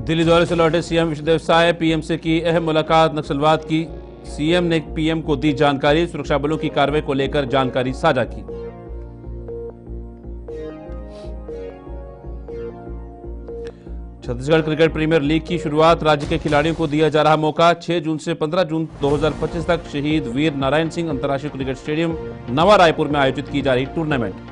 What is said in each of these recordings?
दिल्ली दौरे से लौटे सीएम विष्णुदेव साय पीएम से की अहम मुलाकात। नक्सलवाद की सीएम ने पीएम को दी जानकारी। सुरक्षा बलों की कार्रवाई को लेकर जानकारी साझा की। छत्तीसगढ़ क्रिकेट प्रीमियर लीग की शुरुआत। राज्य के खिलाड़ियों को दिया जा रहा मौका। 6 जून से 15 जून 2025 तक शहीद वीर नारायण सिंह अंतर्राष्ट्रीय क्रिकेट स्टेडियम नवा रायपुर में आयोजित की जा रही टूर्नामेंट।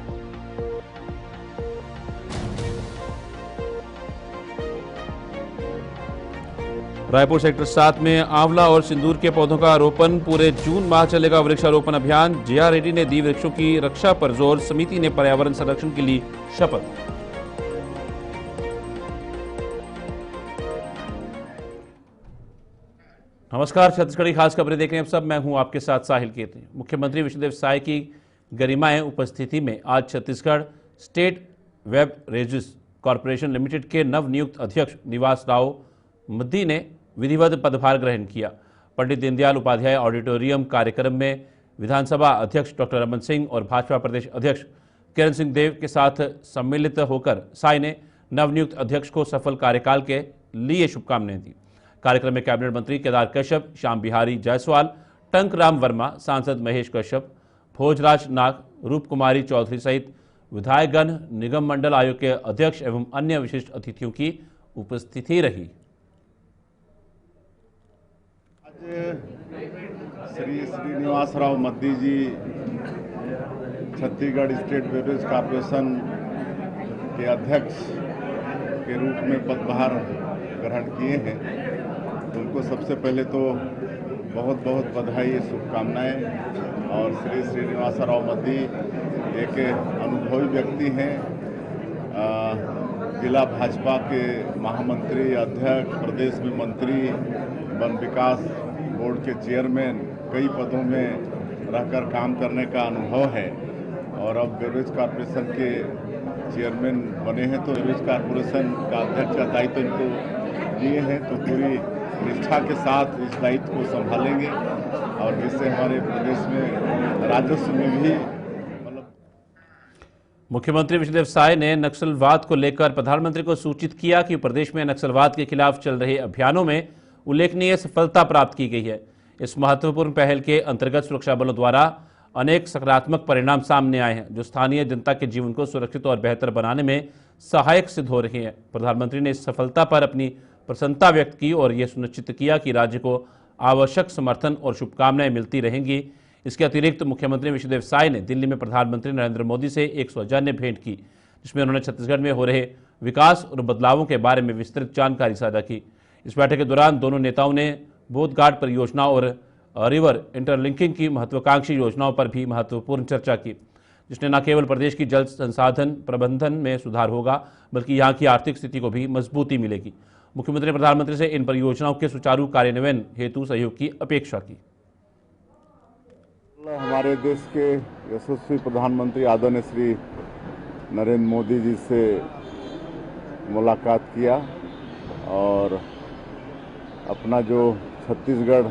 रायपुर सेक्टर 7 में आंवला और सिंदूर के पौधों का रोपण। पूरे जून माह चलेगा वृक्षारोपण अभियान। जेआर रेड्डी ने दी वृक्षों की रक्षा पर जोर। समिति ने पर्यावरण संरक्षण के लिए शपथ। नमस्कार, छत्तीसगढ़ी खास खबरें देख रहे हैं आप सब। मैं हूं आपके साथ साहिल कीर्ति। मुख्यमंत्री विष्णुदेव साय की गरिमाएं उपस्थिति में आज छत्तीसगढ़ स्टेट वेब रेजिस कॉर्पोरेशन लिमिटेड के नवनियुक्त अध्यक्ष निवास राव मद्दी ने विधिवत पदभार ग्रहण किया। पंडित दीनदयाल उपाध्याय ऑडिटोरियम कार्यक्रम में विधानसभा अध्यक्ष डॉक्टर रमन सिंह और भाजपा प्रदेश अध्यक्ष किरण सिंह देव के साथ सम्मिलित होकर साय ने नवनियुक्त अध्यक्ष को सफल कार्यकाल के लिए शुभकामनाएं दी। कार्यक्रम में कैबिनेट मंत्री केदार कश्यप, श्याम बिहारी जायसवाल, टंकराम वर्मा, सांसद महेश कश्यप, भोजराज नाग, रूप कुमारी चौधरी सहित विधायकगण, निगम मंडल आयोग के अध्यक्ष एवं अन्य विशिष्ट अतिथियों की उपस्थिति रही। श्री श्रीनिवासराव मद्दी जी छत्तीसगढ़ स्टेट बेवरेज कॉर्पोरेशन के अध्यक्ष के रूप में पदभार ग्रहण किए हैं। उनको सबसे पहले तो बहुत बहुत बधाई, शुभकामनाएं। और श्री श्रीनिवासराव मद्दी एक अनुभवी व्यक्ति हैं। जिला भाजपा के महामंत्री, अध्यक्ष, प्रदेश में मंत्री, वन विकास बोर्ड के चेयरमैन, कई पदों में रहकर काम करने का अनुभव है। और अब बेवरेज कॉर्पोरेशन के चेयरमैन बने हैं, तो बेवरेज कॉर्पोरेशन का अध्यक्ष का दायित्व इनको दिए हैं, तो पूरी निष्ठा के साथ इस दायित्व को संभालेंगे और जिससे हमारे प्रदेश में राजस्व में भी मुख्यमंत्री विष्णुदेव साय ने नक्सलवाद को लेकर प्रधानमंत्री को सूचित किया कि प्रदेश में नक्सलवाद के खिलाफ चल रहे अभियानों में उल्लेखनीय सफलता प्राप्त की गई है। इस महत्वपूर्ण पहल के अंतर्गत सुरक्षा बलों द्वारा अनेक सकारात्मक परिणाम सामने आए हैं, जो स्थानीय जनता के जीवन को सुरक्षित और बेहतर बनाने में सहायक सिद्ध हो रहे हैं। प्रधानमंत्री ने इस सफलता पर अपनी प्रसन्नता व्यक्त की और यह सुनिश्चित किया कि राज्य को आवश्यक समर्थन और शुभकामनाएं मिलती रहेंगी। इसके अतिरिक्त मुख्यमंत्री विष्णुदेव साय ने दिल्ली में प्रधानमंत्री नरेंद्र मोदी से एक सौजन्य भेंट की, जिसमें उन्होंने छत्तीसगढ़ में हो रहे विकास और बदलावों के बारे में विस्तृत जानकारी साझा की। इस बैठक के दौरान दोनों नेताओं ने बोधघाट परियोजना और रिवर इंटरलिंकिंग की महत्वाकांक्षी योजनाओं पर भी महत्वपूर्ण चर्चा की, जिसने न केवल प्रदेश की जल संसाधन प्रबंधन में सुधार होगा, बल्कि यहाँ की आर्थिक स्थिति को भी मजबूती मिलेगी। मुख्यमंत्री ने प्रधानमंत्री से इन परियोजनाओं के सुचारू कार्यान्वयन हेतु सहयोग की अपेक्षा की। हमारे देश के यशस्वी प्रधानमंत्री आदरणीय श्री नरेंद्र मोदी जी से मुलाकात किया और अपना जो छत्तीसगढ़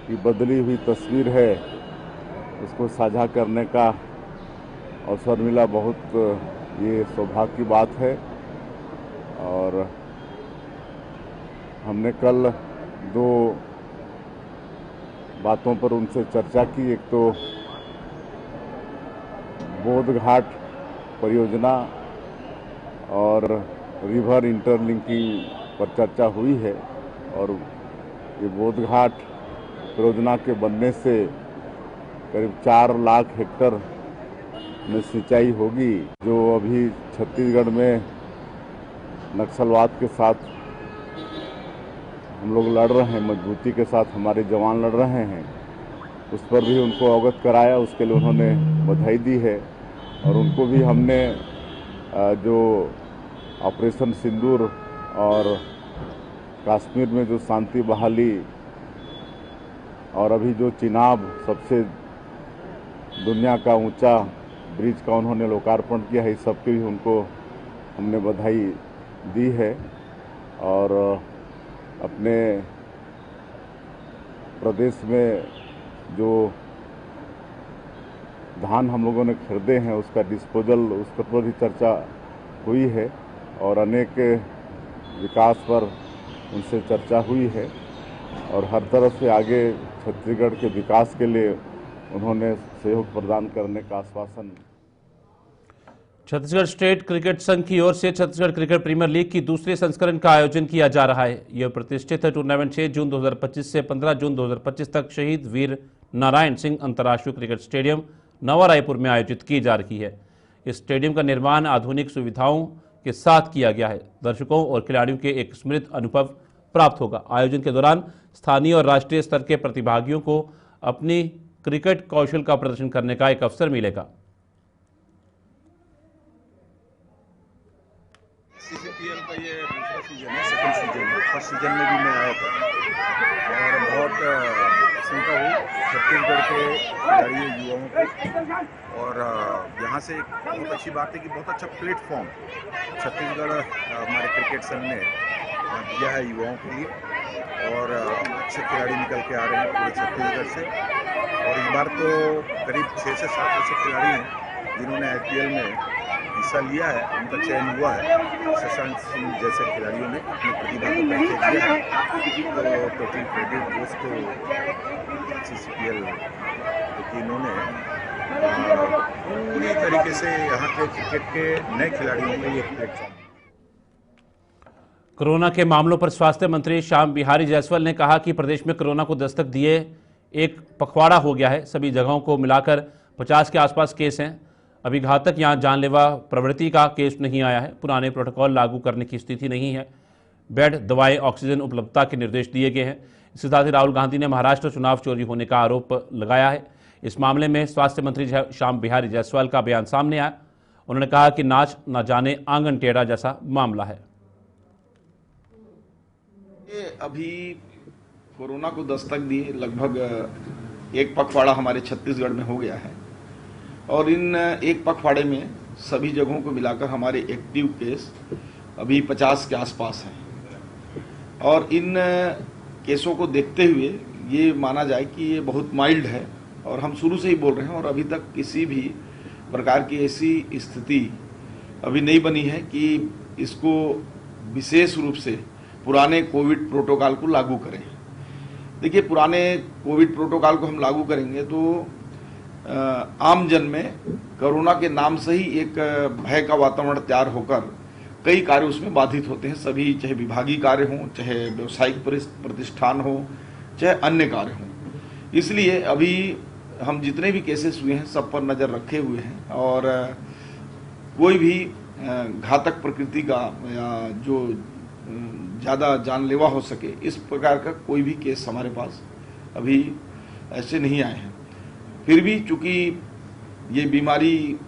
की बदली हुई तस्वीर है उसको साझा करने का अवसर मिला। बहुत ये सौभाग्य की बात है। और हमने कल दो बातों पर उनसे चर्चा की। एक तो बोधघाट परियोजना और रिवर इंटरलिंकिंग पर चर्चा हुई है। और ये बोधघाट परियोजना के बनने से करीब 4 लाख हेक्टेयर में सिंचाई होगी। जो अभी छत्तीसगढ़ में नक्सलवाद के साथ हम लोग लड़ रहे हैं, मजबूती के साथ हमारे जवान लड़ रहे हैं, उस पर भी उनको अवगत कराया। उसके लिए उन्होंने बधाई दी है। और उनको भी हमने जो ऑपरेशन सिंदूर और कश्मीर में जो शांति बहाली और अभी जो चिनाब सबसे दुनिया का ऊंचा ब्रिज का उन्होंने लोकार्पण किया है, इस सब की भी उनको हमने बधाई दी है। और अपने प्रदेश में जो धान हम लोगों ने खरीदे हैं उसका डिस्पोजल, उस पर भी चर्चा हुई है। और अनेक विकास पर उनसे चर्चा हुई है और हर तरफ से आगे छत्तीसगढ़ के विकास के लिए उन्होंने सहयोग प्रदान करने का आश्वासन। छत्तीसगढ़ स्टेट क्रिकेट संघ की ओर से छत्तीसगढ़ क्रिकेट प्रीमियर लीग की दूसरे संस्करण का आयोजन किया जा रहा है। यह प्रतिष्ठित टूर्नामेंट 6 जून 2025 से 15 जून 2025 तक शहीद वीर नारायण सिंह अंतर्राष्ट्रीय क्रिकेट स्टेडियम नवा रायपुर में आयोजित की जा रही है। इस स्टेडियम का निर्माण आधुनिक सुविधाओं के साथ किया गया है। दर्शकों और खिलाड़ियों के एक स्मृत अनुभव प्राप्त होगा। आयोजन के दौरान स्थानीय और राष्ट्रीय स्तर के प्रतिभागियों को अपनी क्रिकेट कौशल का प्रदर्शन करने का एक अवसर मिलेगा। सीसीपीएल का ये दूसरा सीजन है, सेकंड सीजन है। फर्स्ट सीजन में भी मैं आया था और बहुत प्रसन्नता हुई छत्तीसगढ़ के खिलाड़ी युवाओं को। और यहाँ से एक बहुत अच्छी बात है कि बहुत अच्छा प्लेटफॉर्म छत्तीसगढ़ हमारे क्रिकेट संघ ने दिया है युवाओं के लिए और अच्छे खिलाड़ी निकल के आ रहे हैं पूरे छत्तीसगढ़ से। और इस बार तो करीब 6 से 7 ऐसे खिलाड़ी हैं जिन्होंने आईपीएल में हिस्सा लिया है, उनका चयन हुआ है। शशांक सिंह जैसे खिलाड़ियों ने अपनी प्रतिभा को परिचय दिया है। तो total credit goes to CCPL क्योंकि इन्होंने पूरी तरीके से यहाँ के क्रिकेट के नए खिलाड़ियों के लिए प्लेटफॉर्म। कोरोना के मामलों पर स्वास्थ्य मंत्री श्याम बिहारी जायसवाल ने कहा कि प्रदेश में कोरोना को दस्तक दिए एक पखवाड़ा हो गया है। सभी जगहों को मिलाकर 50 के आसपास केस हैं। अभी घातक या जानलेवा प्रवृत्ति का केस नहीं आया है। पुराने प्रोटोकॉल लागू करने की स्थिति नहीं है। बेड, दवाएं, ऑक्सीजन उपलब्धता के निर्देश दिए गए हैं। इसके साथ ही राहुल गांधी ने महाराष्ट्र चुनाव चोरी होने का आरोप लगाया है। इस मामले में स्वास्थ्य मंत्री श्याम बिहारी जायसवाल का बयान सामने आया। उन्होंने कहा कि नाच न जाने आंगन टेढ़ा जैसा मामला है। अभी कोरोना को दस्तक दिए लगभग एक पखवाड़ा हमारे छत्तीसगढ़ में हो गया है और इन एक पखवाड़े में सभी जगहों को मिलाकर हमारे एक्टिव केस अभी 50 के आसपास हैं। और इन केसों को देखते हुए ये माना जाए कि ये बहुत माइल्ड है और हम शुरू से ही बोल रहे हैं और अभी तक किसी भी प्रकार की ऐसी स्थिति अभी नहीं बनी है कि इसको विशेष रूप से पुराने कोविड प्रोटोकॉल को लागू करें। देखिए, पुराने कोविड प्रोटोकॉल को हम लागू करेंगे तो आम जन में कोरोना के नाम से ही एक भय का वातावरण तैयार होकर कई कार्य उसमें बाधित होते हैं। सभी, चाहे विभागीय कार्य हों, चाहे व्यावसायिक प्रतिष्ठान हो, चाहे अन्य कार्य हों। इसलिए अभी हम जितने भी केसेस हुए हैं सब पर नज़र रखे हुए हैं और कोई भी घातक प्रकृति का या जो ज़्यादा जानलेवा हो सके इस प्रकार का कोई भी केस हमारे पास अभी ऐसे नहीं आए हैं। फिर भी चूंकि ये बीमारी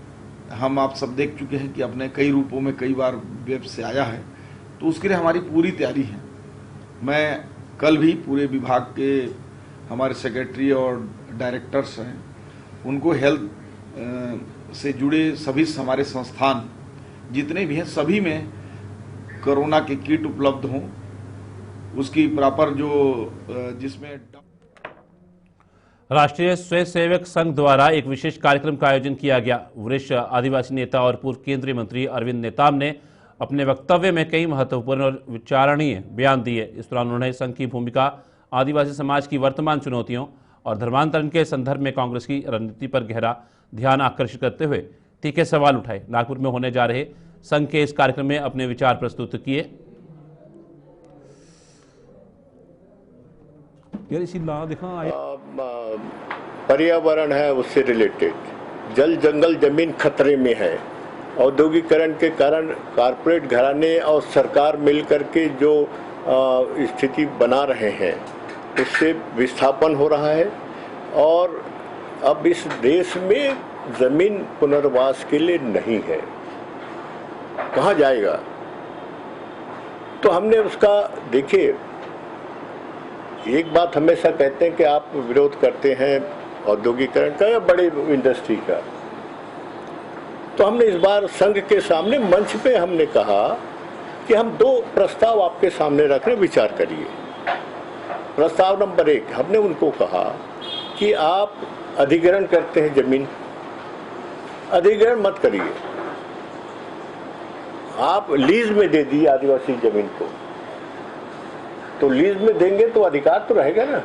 हम आप सब देख चुके हैं कि अपने कई रूपों में कई बार वेब से आया है, तो उसके लिए हमारी पूरी तैयारी है। मैं कल भी पूरे विभाग के हमारे सेक्रेटरी और डायरेक्टर्स हैं, उनको हेल्थ से जुड़े सभी हमारे संस्थान जितने भी हैं सभी में कोरोना के किट उपलब्ध हों, उसकी प्रॉपर जो जिसमें राष्ट्रीय स्वयंसेवक संघ द्वारा एक विशेष कार्यक्रम का आयोजन किया गया। वरिष्ठ आदिवासी नेता और पूर्व केंद्रीय मंत्री अरविंद नेताम ने अपने वक्तव्य में कई महत्वपूर्ण और विचारणीय बयान दिए। इस दौरान उन्होंने संघ की भूमिका, आदिवासी समाज की वर्तमान चुनौतियों और धर्मांतरण के संदर्भ में कांग्रेस की रणनीति पर गहरा ध्यान आकर्षित करते हुए तीखे सवाल उठाए। नागपुर में होने जा रहे संघ के इस कार्यक्रम में अपने विचार प्रस्तुत किए। पर्यावरण है उससे रिलेटेड, जल जंगल जमीन खतरे में है। औद्योगिकरण के कारण कारपोरेट घराने और सरकार मिलकर के जो स्थिति बना रहे हैं उससे विस्थापन हो रहा है और अब इस देश में जमीन पुनर्वास के लिए नहीं है। कहाँ जाएगा? तो हमने उसका, देखिए, एक बात हमेशा कहते हैं कि आप विरोध करते हैं औद्योगिकरण का या बड़े इंडस्ट्री का, तो हमने इस बार संघ के सामने मंच पे हमने कहा कि हम 2 प्रस्ताव आपके सामने रख रहे, विचार करिए। प्रस्ताव नंबर 1, हमने उनको कहा कि आप अधिग्रहण करते हैं जमीन, अधिग्रहण मत करिए, आप लीज में दे दी आदिवासी जमीन को। तो लीज में देंगे तो अधिकार तो रहेगा ना,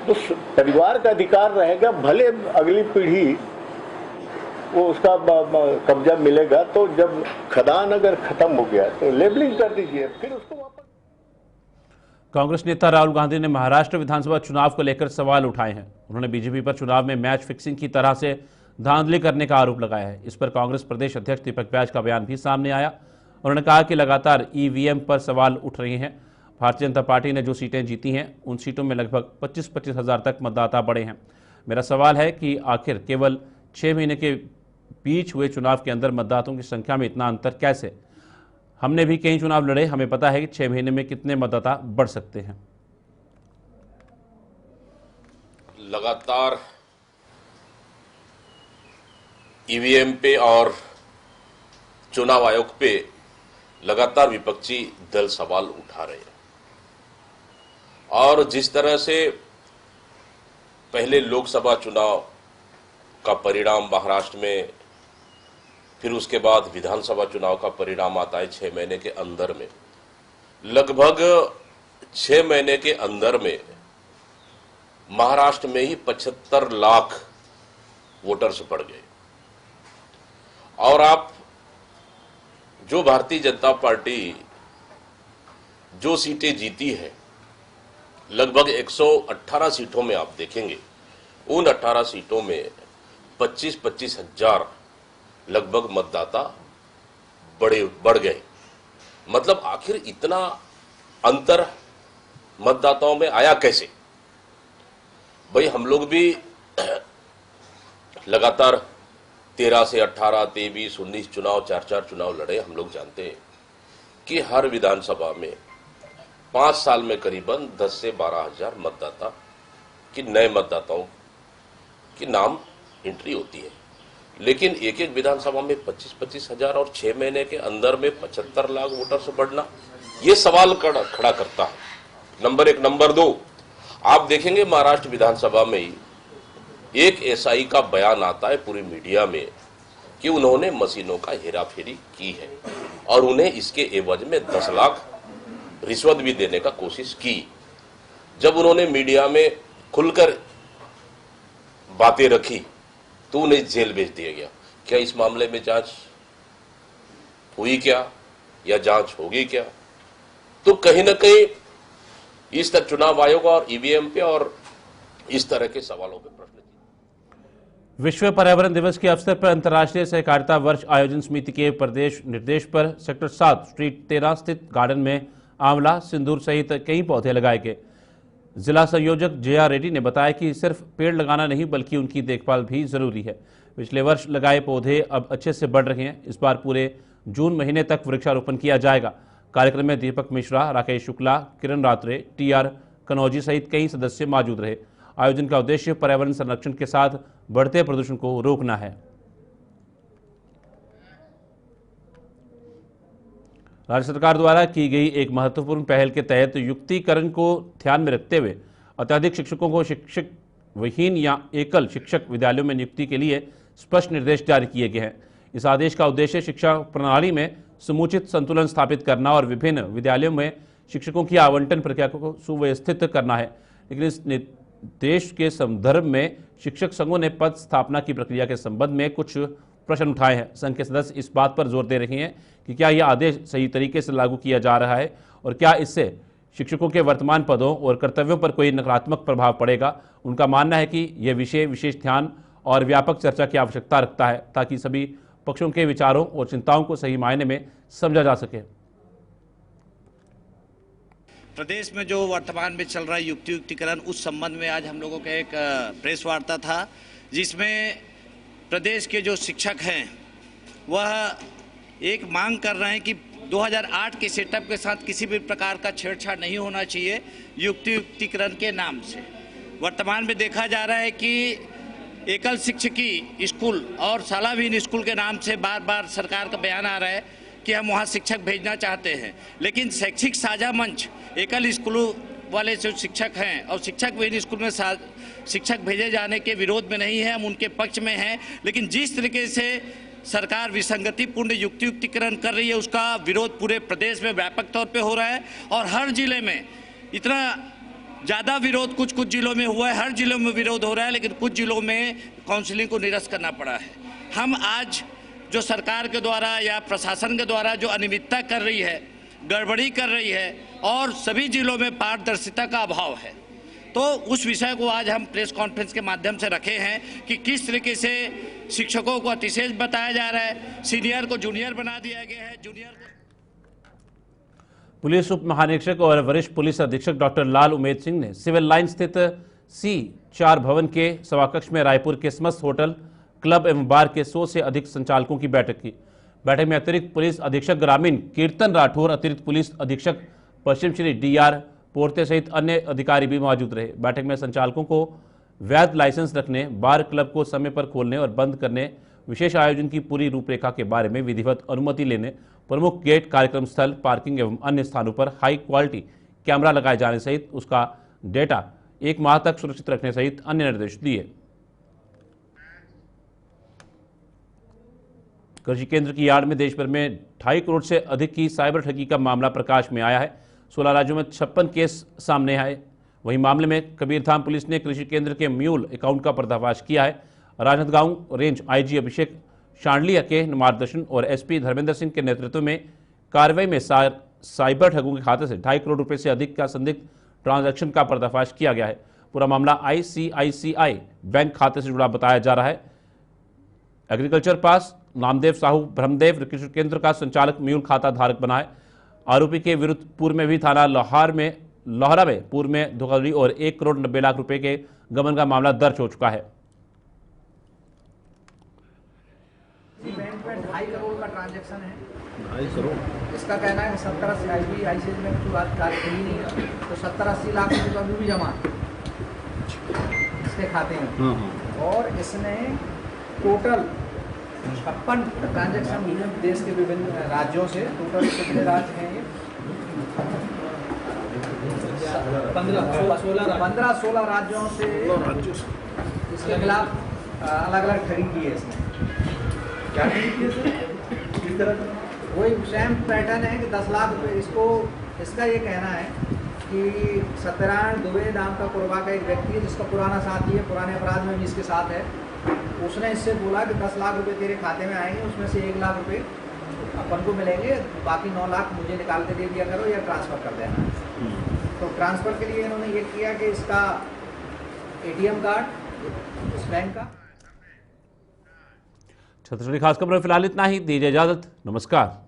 तो परिवार का अधिकार रहेगा, भले अगली पीढ़ी वो उसका कब्जा मिलेगा। तो जब खदान अगर खत्म हो गया तो लेबलिंग कर दीजिए, फिर उसको वापस। कांग्रेस नेता राहुल गांधी ने महाराष्ट्र विधानसभा चुनाव को लेकर सवाल उठाए हैं। उन्होंने बीजेपी पर चुनाव में मैच फिक्सिंग की तरह से धांधली करने का आरोप लगाया है। इस पर कांग्रेस प्रदेश अध्यक्ष दीपक बैज का बयान भी सामने आया। उन्होंने कहा कि लगातार ईवीएम पर सवाल उठ रहे हैं। भारतीय जनता पार्टी ने जो सीटें जीती हैं उन सीटों में लगभग 25-25 हज़ार तक मतदाता बढ़े हैं। मेरा सवाल है कि आखिर केवल 6 महीने के बीच हुए चुनाव के अंदर मतदाताओं की संख्या में इतना अंतर कैसे? हमने भी कई चुनाव लड़े, हमें पता है कि 6 महीने में कितने मतदाता बढ़ सकते हैं। लगातार ईवीएम पे और चुनाव आयोग पे लगातार विपक्षी दल सवाल उठा रहे हैं, और जिस तरह से पहले लोकसभा चुनाव का परिणाम महाराष्ट्र में, फिर उसके बाद विधानसभा चुनाव का परिणाम आता है 6 महीने के अंदर में, लगभग 6 महीने के अंदर में महाराष्ट्र में ही 75 लाख वोटर्स बढ़ गए। और आप जो भारतीय जनता पार्टी जो सीटें जीती है, लगभग 118 सीटों में आप देखेंगे, उन 18 सीटों में 25-25 हजार लगभग मतदाता बढ़ गए। मतलब आखिर इतना अंतर मतदाताओं में आया कैसे? भाई हम लोग भी लगातार 13 से 18, 23, 19 चुनाव, 4 चुनाव लड़े। हम लोग जानते हैं कि हर विधानसभा में 5 साल में करीबन 10 से 12 हजार मतदाता की, नए मतदाताओं की नाम एंट्री होती है। लेकिन एक एक विधानसभा में 25-25 हजार और 6 महीने के अंदर में 75 लाख वोटर से बढ़ना, ये सवाल खड़ा करता है। नंबर 1। नंबर 2, आप देखेंगे महाराष्ट्र विधानसभा में ही एक एसआई का बयान आता है पूरी मीडिया में कि उन्होंने मशीनों का हेराफेरी की है और उन्हें इसके एवज में 10 लाख रिश्वत भी देने का कोशिश की। जब उन्होंने मीडिया में खुलकर बातें रखी तो उन्हें जेल भेज दिया गया। क्या इस मामले में जांच हुई क्या, या जांच होगी क्या? तो कहीं ना कहीं इस तरह चुनाव आयोग और ईवीएम पे और इस तरह के सवालों पे प्रश्न। विश्व पर्यावरण दिवस के अवसर पर अंतर्राष्ट्रीय सहकारिता वर्ष आयोजन समिति के प्रदेश निर्देश पर सेक्टर 7 स्ट्रीट 13 स्थित गार्डन में आंवला, सिंदूर सहित कई पौधे लगाए गए। जिला संयोजक जे.आर. रेड्डी ने बताया कि सिर्फ पेड़ लगाना नहीं बल्कि उनकी देखभाल भी जरूरी है। पिछले वर्ष लगाए पौधे अब अच्छे से बढ़ रहे हैं। इस बार पूरे जून महीने तक वृक्षारोपण किया जाएगा। कार्यक्रम में दीपक मिश्रा, राकेश शुक्ला, किरण रात्रे, टी.आर. कनौजी सहित कई सदस्य मौजूद रहे। आयोजन का उद्देश्य पर्यावरण संरक्षण के साथ बढ़ते प्रदूषण को रोकना है। राज्य सरकार द्वारा की गई एक महत्वपूर्ण पहल के तहत युक्तिकरण को ध्यान में रखते हुए अत्यधिक शिक्षकों को शिक्षक विहीन या एकल शिक्षक विद्यालयों में नियुक्ति के लिए स्पष्ट निर्देश जारी किए गए हैं। इस आदेश का उद्देश्य शिक्षा प्रणाली में समुचित संतुलन स्थापित करना और विभिन्न विद्यालयों में शिक्षकों की आवंटन प्रक्रिया को सुव्यवस्थित करना है। लेकिन इस निर्देश के संदर्भ में शिक्षक संघों ने पद स्थापना की प्रक्रिया के संबंध में कुछ प्रश्न उठाए हैं। संघ के सदस्य इस बात पर जोर दे रहे हैं कि क्या यह आदेश सही तरीके से लागू किया जा रहा है और क्या इससे शिक्षकों के वर्तमान पदों और कर्तव्यों पर कोई नकारात्मक प्रभाव पड़ेगा। उनका मानना है कि यह विषय विशेष ध्यान और व्यापक चर्चा की आवश्यकता रखता है ताकि सभी पक्षों के विचारों और चिंताओं को सही मायने में समझा जा सके। प्रदेश में जो वर्तमान में चल रहा है युक्तिकरण, उस संबंध में आज हम लोगों का एक प्रेस वार्ता था जिसमें प्रदेश के जो शिक्षक हैं वह एक मांग कर रहे हैं कि 2008 के सेटअप के साथ किसी भी प्रकार का छेड़छाड़ नहीं होना चाहिए युक्तिकरण के नाम से। वर्तमान में देखा जा रहा है कि एकल शिक्षकी स्कूल और शालाविहीन स्कूल के नाम से बार बार सरकार का बयान आ रहा है कि हम वहाँ शिक्षक भेजना चाहते हैं, लेकिन शैक्षिक साझा मंच एकल स्कूलों वाले जो शिक्षक हैं और शिक्षक विहीन स्कूल में शिक्षक भेजे जाने के विरोध में नहीं है, हम उनके पक्ष में हैं। लेकिन जिस तरीके से सरकार विसंगतिपूर्ण युक्तियुक्तिकरण कर रही है उसका विरोध पूरे प्रदेश में व्यापक तौर पे हो रहा है और हर जिले में इतना ज़्यादा विरोध कुछ कुछ जिलों में हुआ है, हर जिलों में विरोध हो रहा है, लेकिन कुछ जिलों में काउंसलिंग को निरस्त करना पड़ा है। हम आज जो सरकार के द्वारा या प्रशासन के द्वारा जो अनियमितता कर रही है, गड़बड़ी कर रही है और सभी जिलों में पारदर्शिता का अभाव है, तो उस विषय को आज हम प्रेस कॉन्फ्रेंस के माध्यम से रखे हैं कि किस तरीके से शिक्षकों को अतिशय बताया जा रहा है, सीनियर को जूनियर बना दिया गया है, जूनियर को। पुलिस उप महानिरीक्षक और वरिष्ठ पुलिस अधीक्षक डॉक्टर लाल उमेद सिंह ने सिविल लाइन स्थित C4 भवन के सभाकक्ष में रायपुर क्रिसमस होटल, क्लब एवं बार के 100 से अधिक संचालकों की बैठक की। बैठक में अतिरिक्त पुलिस अधीक्षक ग्रामीण कीर्तन राठौर, अतिरिक्त पुलिस अधीक्षक पश्चिम श्री DR पोर्ते सहित अन्य अधिकारी भी मौजूद रहे। बैठक में संचालकों को वैध लाइसेंस रखने, बार क्लब को समय पर खोलने और बंद करने, विशेष आयोजन की पूरी रूपरेखा के बारे में विधिवत अनुमति लेने, प्रमुख गेट, कार्यक्रम स्थल, पार्किंग एवं अन्य स्थानों पर हाई क्वालिटी कैमरा लगाए जाने सहित उसका डेटा 1 माह तक सुरक्षित रखने सहित अन्य निर्देश दिए। कृषि केंद्र की यार्ड में देश भर में 2.5 करोड़ से अधिक की साइबर ठगी का मामला प्रकाश में आया है। 16 राज्यों में 56 केस सामने आए। वहीं मामले में कबीरधाम पुलिस ने कृषि केंद्र के म्यूल अकाउंट का पर्दाफाश किया है। राजनांदगांव रेंज IG अभिषेक शांडलिया के मार्गदर्शन और SP धर्मेंद्र सिंह के नेतृत्व में कार्रवाई में साइबर ठगों के खाते से 2.5 करोड़ रुपए से अधिक का संदिग्ध ट्रांजैक्शन का पर्दाफाश किया गया है। पूरा मामला ICICI बैंक खाते से जुड़ा बताया जा रहा है। एग्रीकल्चर पास नामदेव साहू ब्रह्मदेव कृषि केंद्र का संचालक म्यूल खाता धारक बना है। आरोपी के विरुद्ध पूर्व में भी थाना लोहरा में पूर्व में धोखाधड़ी और 1 करोड़ 90 लाख रुपए के गबन का मामला दर्ज हो चुका है। बैंक में 2.5 करोड़ का ट्रांजैक्शन है। 2.5 करोड़ इसका कहना है 70-80 ICICI बैंक की बात ही नहीं है, तो 70-80 लाख रुपए तो अभी भी जमा इसके खाते में। और इसने टोटल 56 ट्रांजैक्शन देश के विभिन्न राज्यों से, टोटल कितने राज्य हैं ये? 15-16 राज्यों से इसके खिलाफ अलग अलग ठगी की है इसने। क्या ठगी की है? वही सेम पैटर्न है कि 10 लाख रुपये इसका ये कहना है कि सत्यनारायण दुबे नाम का कुरबा का एक व्यक्ति है जिसका पुराना साथी है, पुराने अपराध में भी इसके साथ है। उसने इससे बोला कि 10 लाख रुपए तेरे खाते में आएंगे, उसमें से 1 लाख रुपए अपन को मिलेंगे, बाकी 9 लाख मुझे निकाल के दे दिया करो या ट्रांसफ़र कर देना। तो ट्रांसफ़र के लिए इन्होंने ये किया कि इसका ATM कार्ड इस बैंक का। छत्तीसगढ़ी खास खबर में फिलहाल इतना ही। दीजिए इजाजत। नमस्कार।